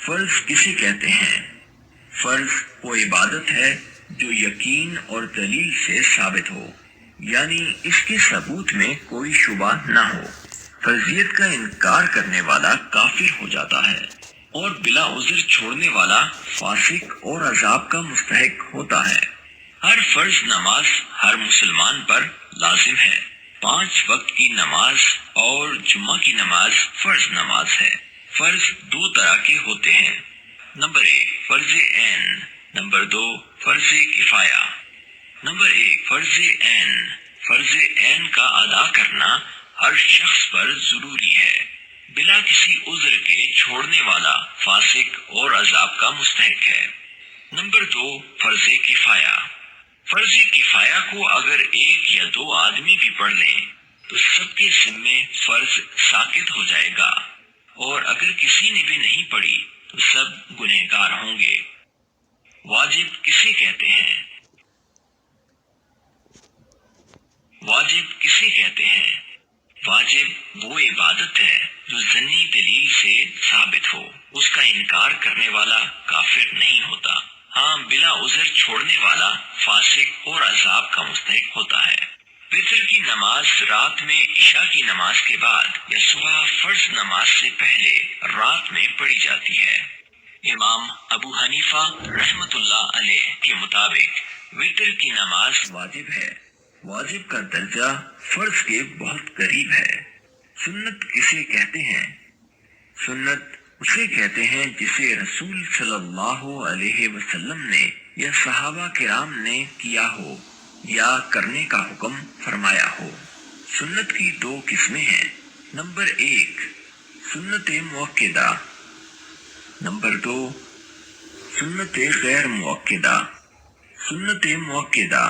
فرض کسے کہتے ہیں؟ فرض وہ عبادت ہے جو یقین اور دلیل سے ثابت ہو، یعنی اس کے ثبوت میں کوئی شبہ نہ ہو۔ فرضیت کا انکار کرنے والا کافر ہو جاتا ہے اور بلا عذر چھوڑنے والا فاسق اور عذاب کا مستحق ہوتا ہے۔ ہر فرض نماز ہر مسلمان پر لازم ہے۔ 5 وقت کی نماز اور جمعہ کی نماز فرض نماز ہے۔ فرض 2 طرح کے ہوتے ہیں۔ نمبر 1 فرض عین، نمبر 2 فرض کفایہ۔ نمبر 1 فرض عین۔ فرض عین کا ادا کرنا ہر شخص پر ضروری ہے۔ بلا کسی عذر کے چھوڑنے والا فاسق اور عذاب کا مستحق ہے۔ نمبر 2 فرض کفایہ۔ فرض کفایہ کو اگر 1 یا 2 آدمی بھی پڑھ لیں تو سب کے ذمے فرض ساقط ہو جائے گا، اور اگر کسی نے بھی نہیں پڑھی تو سب گنہگار ہوں گے۔ واجب کسے کہتے ہیں؟ واجب کسے کہتے ہیں؟ واجب وہ عبادت ہے جو ظنی دلیل سے ثابت ہو، اس کا انکار کرنے والا کافر نہیں ہوتا، ہاں بلا عذر چھوڑنے والا فاسق اور عذاب کا مستحق ہوتا ہے۔ وتر کی نماز رات میں عشاء کی نماز کے بعد یا صبح فرض نماز سے پہلے رات میں پڑھی جاتی ہے۔ امام ابو حنیفہ رحمۃ اللہ علیہ کے مطابق وتر کی نماز واجب ہے۔ واجب کا درجہ فرض کے بہت قریب ہے۔ سنت کسے کہتے ہیں؟ سنت اسے کہتے ہیں جسے رسول صلی اللہ علیہ وسلم نے یا صحابہ کرام نے کیا ہو یا کرنے کا حکم فرمایا ہو۔ سنت کی 2 قسمیں ہیں۔ نمبر 1 سنت مؤکدہ، نمبر 2 سنت غیر مؤکدہ۔ سنت مؤکدہ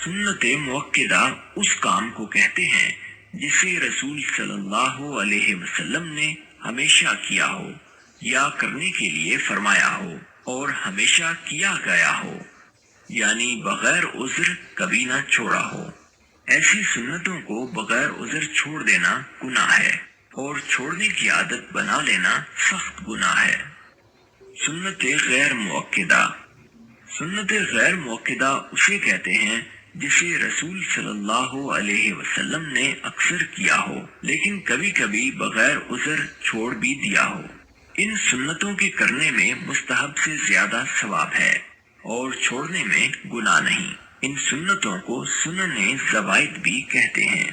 سنت مؤکدہ اس کام کو کہتے ہیں جسے رسول صلی اللہ علیہ وسلم نے ہمیشہ کیا ہو یا کرنے کے لیے فرمایا ہو اور ہمیشہ کیا گیا ہو، یعنی بغیر عذر کبھی نہ چھوڑا ہو۔ ایسی سنتوں کو بغیر عذر چھوڑ دینا گناہ ہے، اور چھوڑنے کی عادت بنا لینا سخت گناہ ہے۔ سنت غیر مؤکدہ۔ سنت غیر مؤکدہ اسے کہتے ہیں جسے رسول صلی اللہ علیہ وسلم نے اکثر کیا ہو لیکن کبھی کبھی بغیر عذر چھوڑ بھی دیا ہو۔ ان سنتوں کے کرنے میں مستحب سے زیادہ ثواب ہے اور چھوڑنے میں گناہ نہیں۔ ان سنتوں کو سنن زوائد بھی کہتے ہیں۔